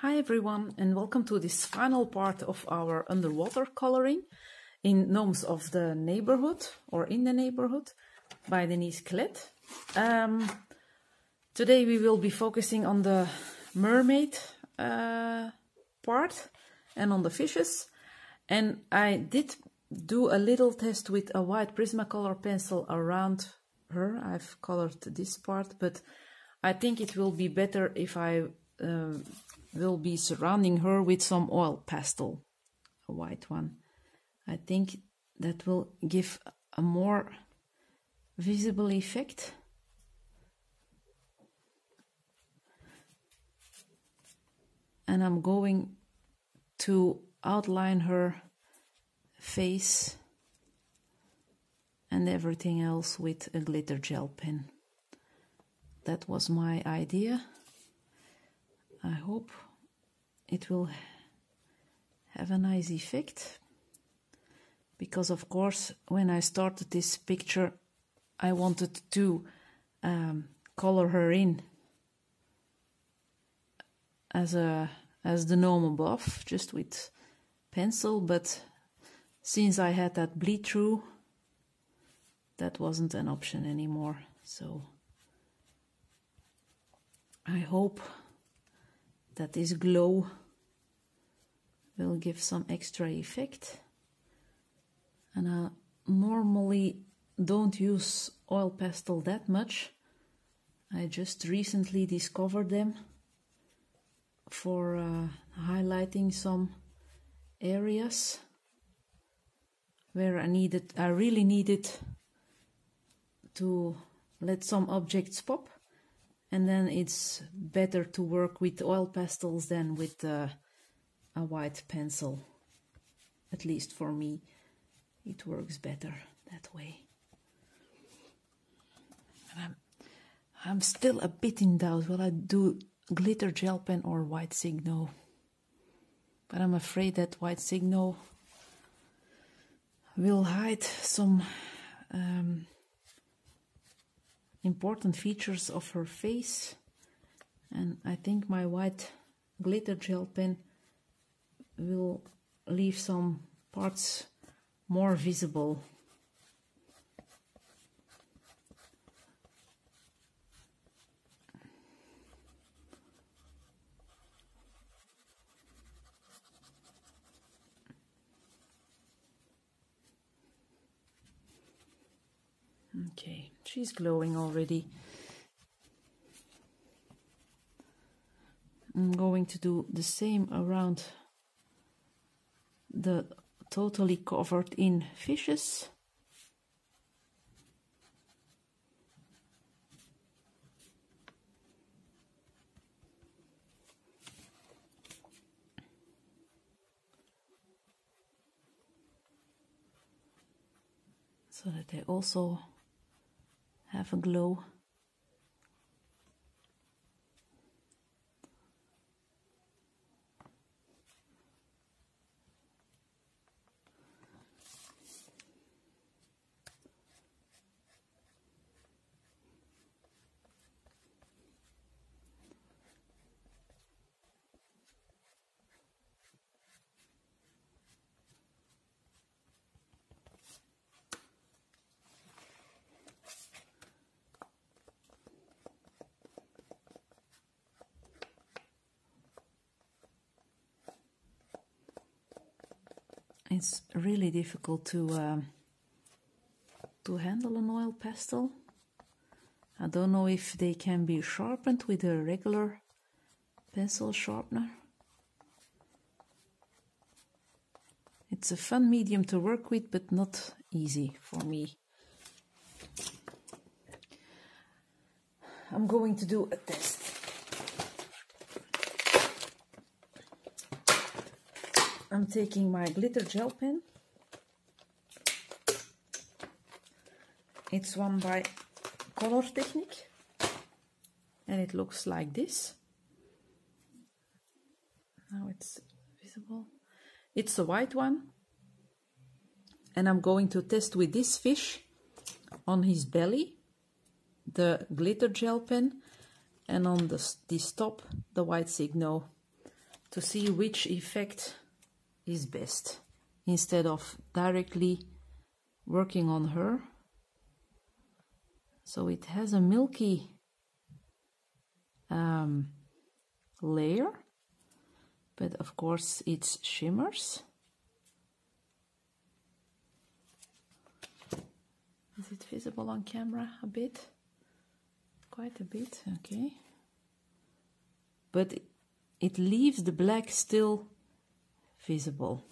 Hi everyone, and welcome to this final part of our underwater coloring in Gnomes of the Neighborhood, or In the Neighborhood, by Denise Klett. Today we will be focusing on the mermaid part and on the fishes. And I did do a little test with a white Prismacolor pencil around her. I've colored this part, but I think it will be better if I will be surrounding her with some oil pastel, a white one. I think that will give a more visible effect. And I'm going to outline her face and everything else with a glitter gel pen. That was my idea. I hope it will have a nice effect, because of course when I started this picture I wanted to color her in as the gnome above, just with pencil, but since I had that bleed through, that wasn't an option anymore. So I hope that this glow will give some extra effect. And I normally don't use oil pastel that much. I just recently discovered them for highlighting some areas where I really needed to let some objects pop. And then it's better to work with oil pastels than with a white pencil. At least for me, it works better that way. And I'm still a bit in doubt. Will I do glitter gel pen or white Signo? But I'm afraid that white Signo will hide some important features of her face, and I think my white glitter gel pen will leave some parts more visible. Okay, she's glowing already. I'm going to do the same around the totally covered in fishes. So that they also have a glow. It's really difficult to handle an oil pastel. I don't know if they can be sharpened with a regular pencil sharpener. It's a fun medium to work with, but not easy for me. I'm going to do a test. I'm taking my glitter gel pen. It's one by Color Technique, and it looks like this. Now it's visible. It's a white one, and I'm going to test with this fish on his belly, the glitter gel pen, and on this top, the white Signo. to see which effect is best instead of directly working on her. So it has a milky layer, but of course it's shimmers. Is it visible on camera a bit? Quite a bit, okay. But it leaves the black still visible.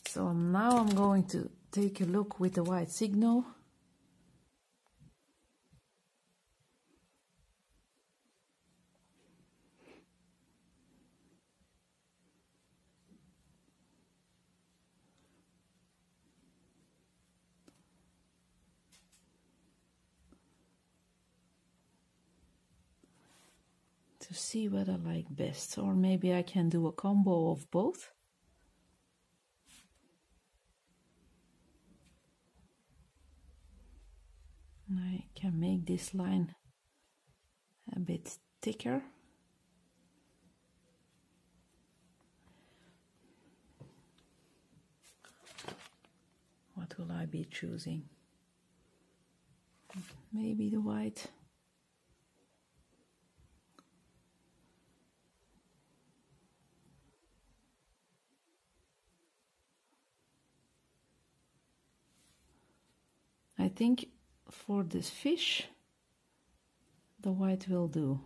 So now I'm going to take a look with the white Signo. To see what I like best, or maybe I can do a combo of both. I can make this line a bit thicker. What will I be choosing? Maybe the white. I think for this fish, the white will do.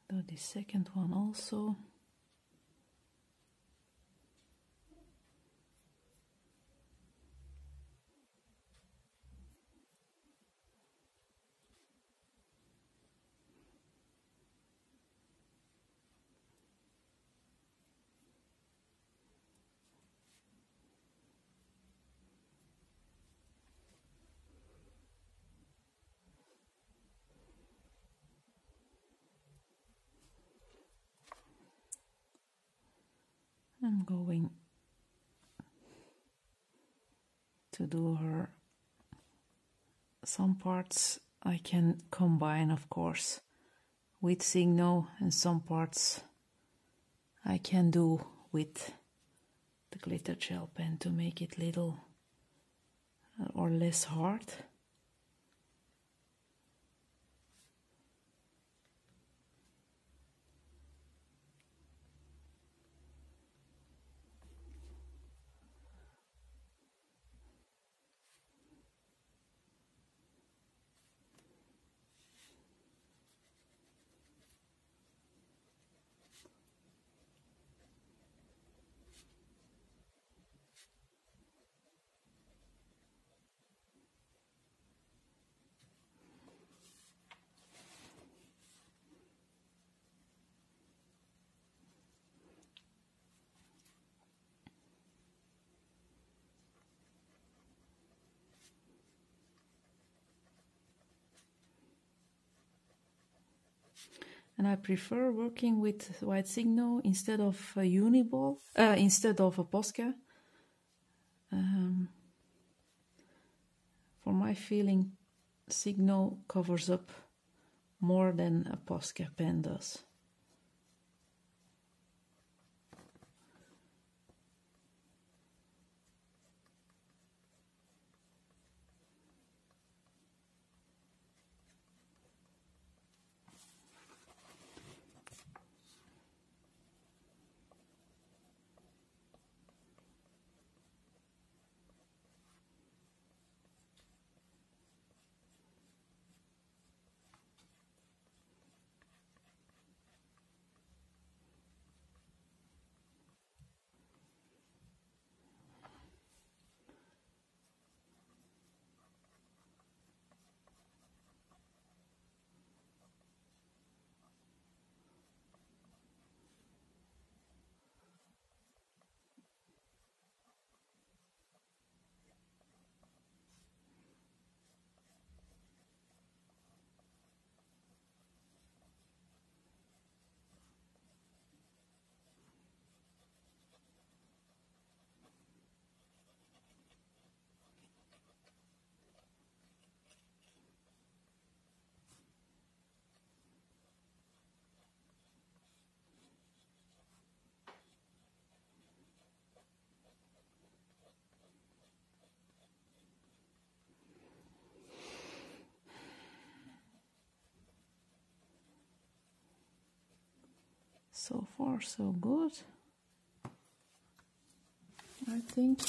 Do the second one also. I'm going to do her some parts I can combine, of course, with Signo, and some parts I can do with the glitter gel pen to make it little or less hard. And I prefer working with white Signo instead of a Uniball, instead of a Posca. For my feeling, Signo covers up more than a Posca pen does. So far, so good, I think.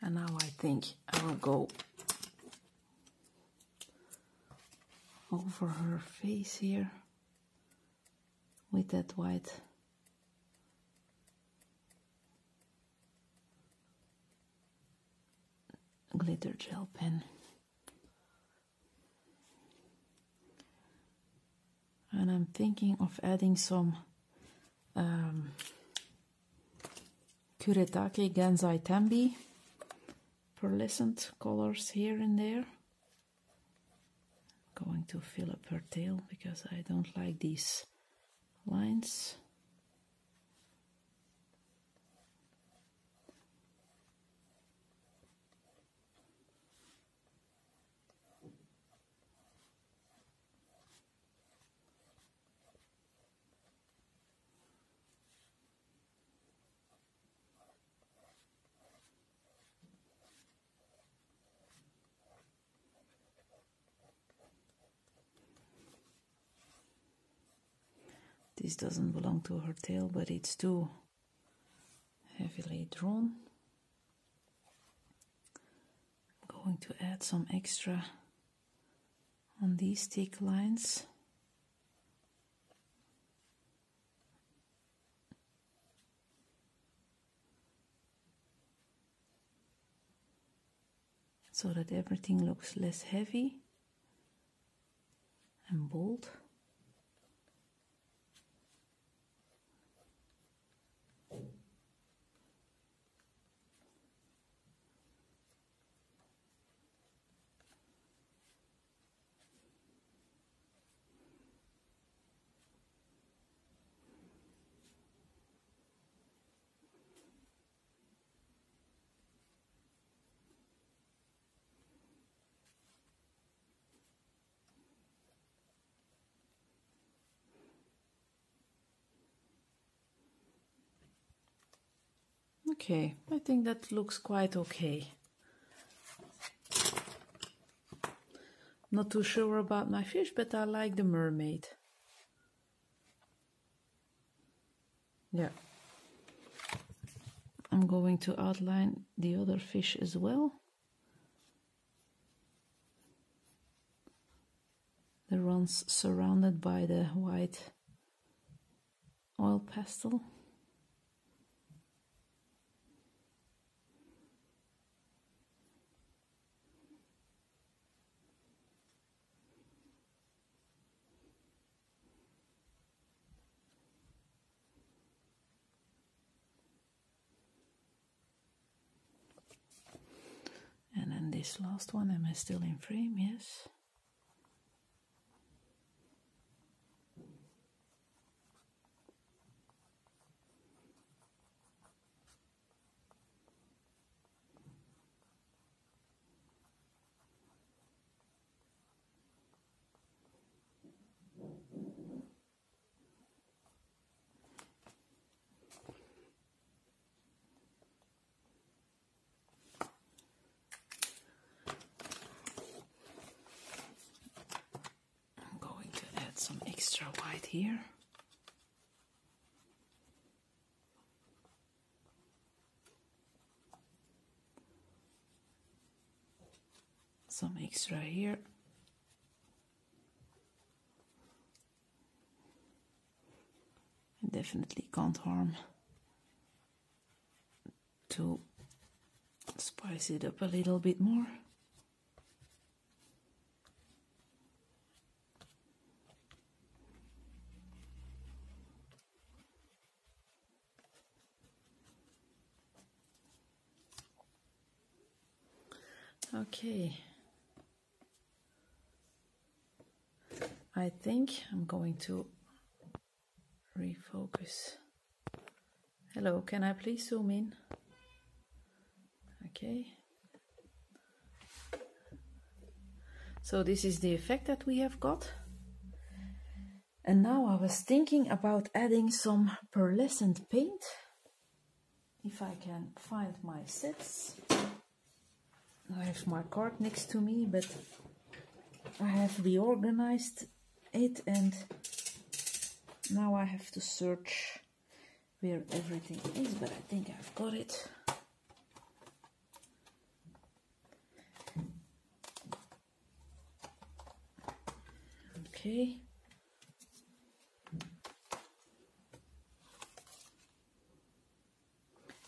And now I think I will go over her face here with that white glitter gel pen. And I'm thinking of adding some Kuretake Gansai Tambi pearlescent colors here and there. Going to fill up her tail because I don't like these lines. This doesn't belong to her tail, but it's too heavily drawn. I'm going to add some extra on these thick lines. So that everything looks less heavy and bold. Okay, I think that looks quite okay. Not too sure about my fish, but I like the mermaid. Yeah. I'm going to outline the other fish as well. The ones surrounded by the white oil pastel. And then this last one, am I still in frame? Yes. extra white here. Some extra here. It definitely can't harm to spice it up a little bit more. Okay, I think I'm going to refocus. Hello, can I please zoom in? Okay. So this is the effect that we have got. And now I was thinking about adding some pearlescent paint. If I can find my sets. I have my card next to me, but I have reorganized it and now I have to search where everything is, but I think I've got it. Okay.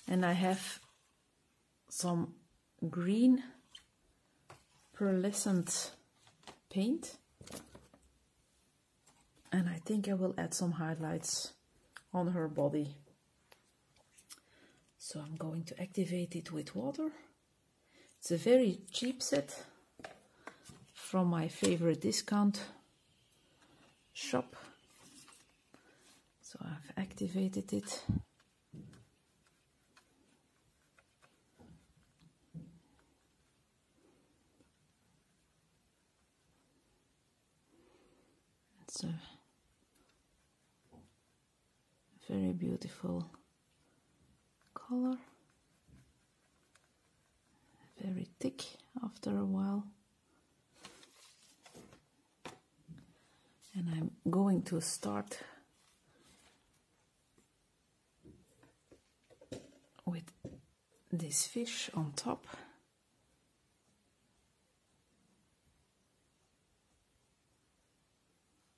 And I have some green pearlescent paint, and I think I will add some highlights on her body. So I'm going to activate it with water. It's a very cheap set from my favorite discount shop. So I've activated it. It's a very beautiful color, very thick after a while. And I'm going to start with this fish on top.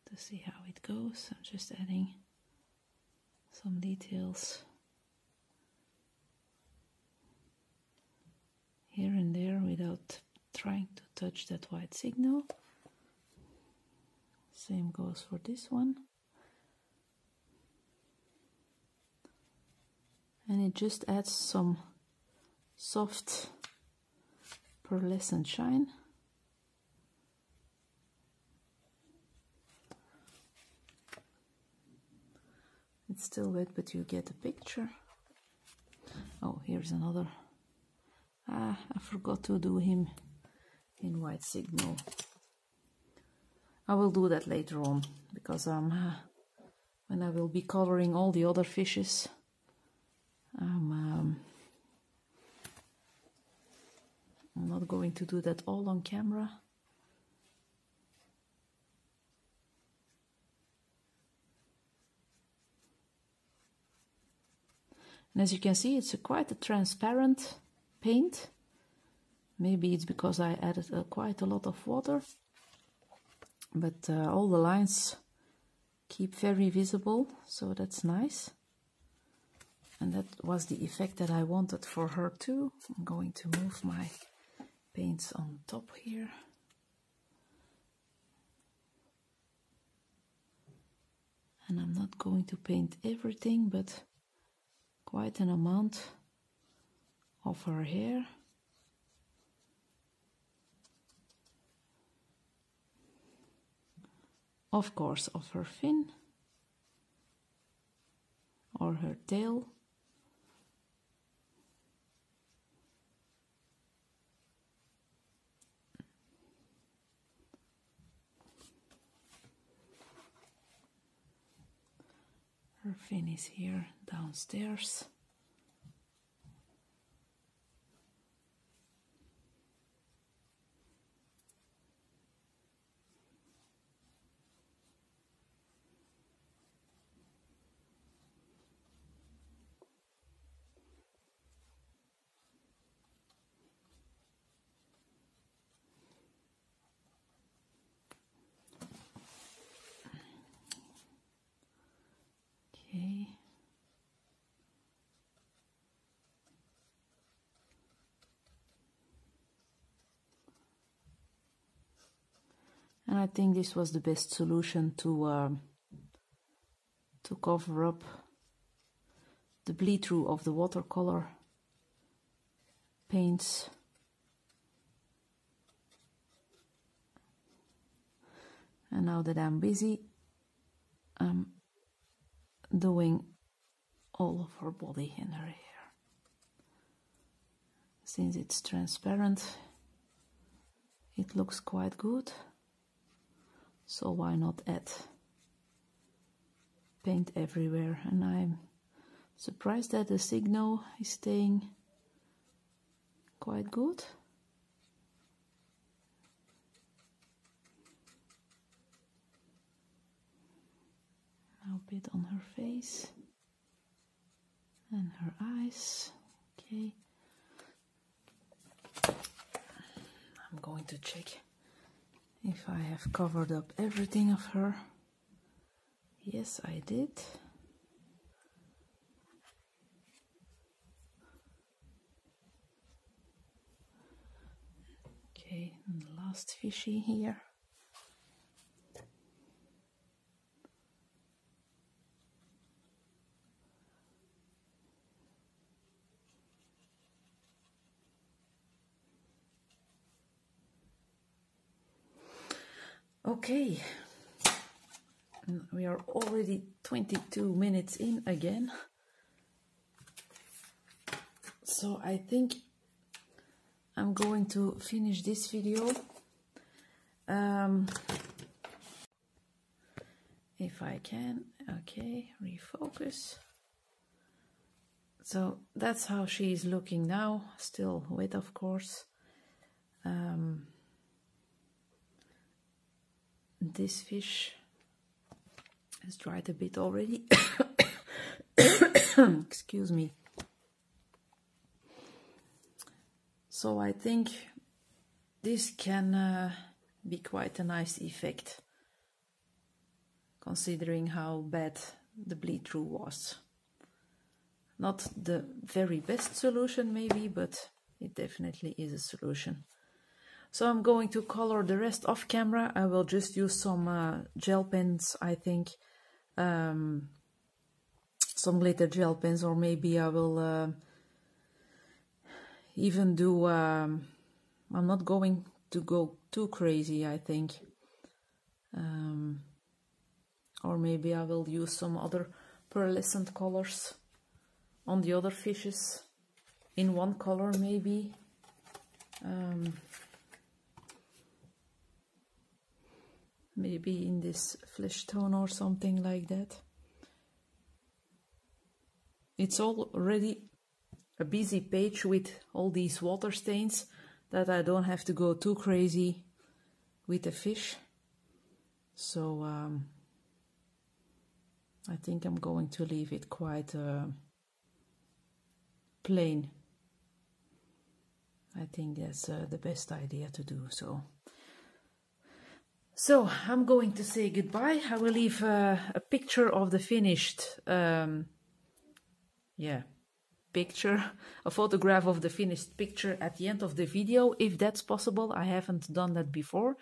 To see how it goes, I'm just adding some details here and there without trying to touch that white signal. Same goes for this one. And it just adds some soft pearlescent shine. It's still wet, but you get the picture. Oh, here's another. I forgot to do him in white signal. I will do that later on, because when I will be coloring all the other fishes, I'm not going to do that all on camera. And as you can see, it's quite a transparent paint. Maybe it's because I added quite a lot of water, but all the lines keep very visible, so that's nice. And that was the effect that I wanted for her too. I'm going to move my paints on top here. And I'm not going to paint everything, but quite an amount of her hair. Of course, of her fin or her tail. Her fin is here downstairs. Okay. And I think this was the best solution to cover up the bleed through of the watercolor paints. And now that I'm busy, I'm doing all of her body and her hair. Since it's transparent, it looks quite good. So why not add paint everywhere? And I'm surprised that the signal is staying quite good. Now a bit on her face and her eyes. Okay. I'm going to check if I have covered up everything of her. Yes, I did. Okay, and the last fishy here. Okay, we are already 22 minutes in again. So I think I'm going to finish this video. If I can. Okay, refocus. So that's how she is looking now, still wet of course. This fish has dried a bit already. Excuse me. So I think this can be quite a nice effect, considering how bad the bleed through was. Not the very best solution maybe, but it definitely is a solution. So I'm going to color the rest off camera. I will just use some gel pens, I think. Some glitter gel pens, or maybe I will even do... I'm not going to go too crazy, I think. Or maybe I will use some other pearlescent colors on the other fishes. In one color maybe. Maybe in this flesh tone or something like that. It's already a busy page with all these water stains that I don't have to go too crazy with the fish. So I think I'm going to leave it quite plain. I think that's the best idea to do so. So I'm going to say goodbye. I will leave a picture of the finished, picture, a photograph of the finished picture at the end of the video, if that's possible. I haven't done that before.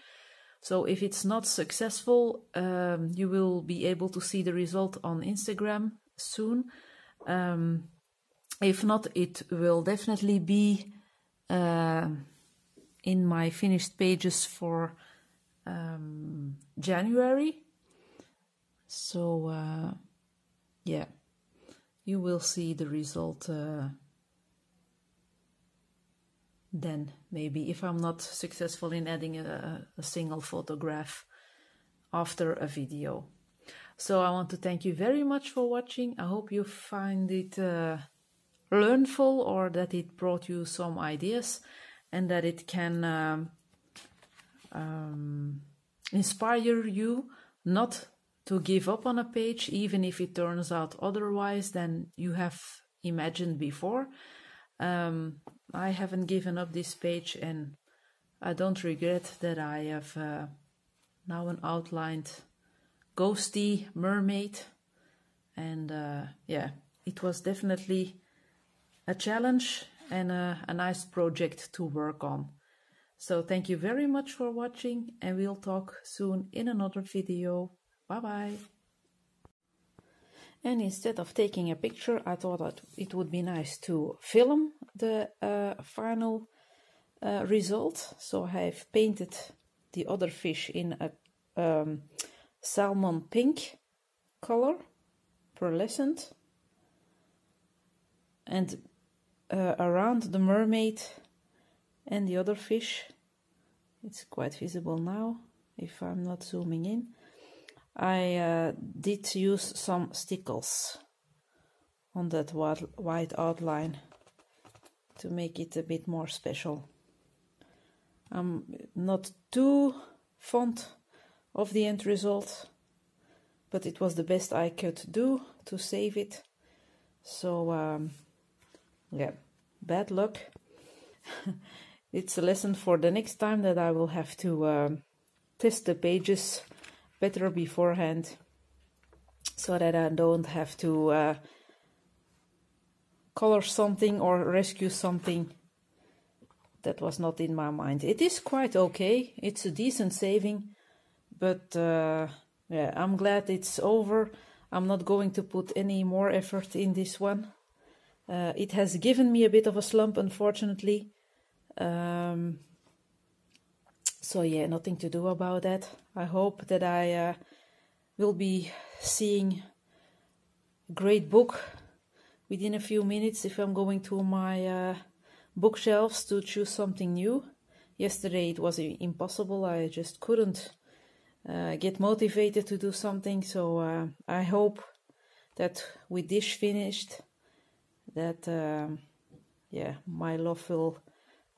So if it's not successful, you will be able to see the result on Instagram soon. If not, it will definitely be in my finished pages for January. So yeah, you will see the result then, maybe, if I'm not successful in adding a single photograph after a video. So I want to thank you very much for watching. I hope you find it learnful, or that it brought you some ideas, and that it can inspire you not to give up on a page, even if it turns out otherwise than you have imagined before. I haven't given up this page, and I don't regret that I have now an outlined ghosty mermaid, And yeah, it was definitely a challenge and a nice project to work on. So thank you very much for watching, and we'll talk soon in another video. Bye bye. And instead of taking a picture, I thought that it would be nice to film the final result. So I've painted the other fish in a salmon pink color, pearlescent, and around the mermaid and the other fish, it's quite visible now if I'm not zooming in, I did use some stickles on that white outline to make it a bit more special. I'm not too fond of the end result, but it was the best I could do to save it. So yeah, bad luck. It's a lesson for the next time that I will have to test the pages better beforehand, so that I don't have to color something or rescue something that was not in my mind. It is quite okay, it's a decent saving, but yeah, I'm glad it's over. I'm not going to put any more effort in this one. It has given me a bit of a slump, unfortunately. So yeah, nothing to do about that. I hope that I will be seeing a great book within a few minutes if I'm going to my bookshelves to choose something new. Yesterday it was impossible. I just couldn't get motivated to do something. So I hope that with this finished, that yeah, my love will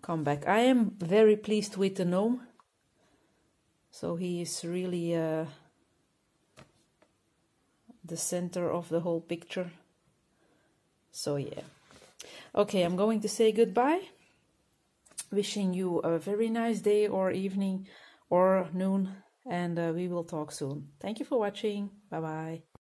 come back. I am very pleased with the gnome. So he is really the center of the whole picture. So yeah. Okay, I'm going to say goodbye. Wishing you a very nice day or evening or noon, and we will talk soon. Thank you for watching. Bye bye.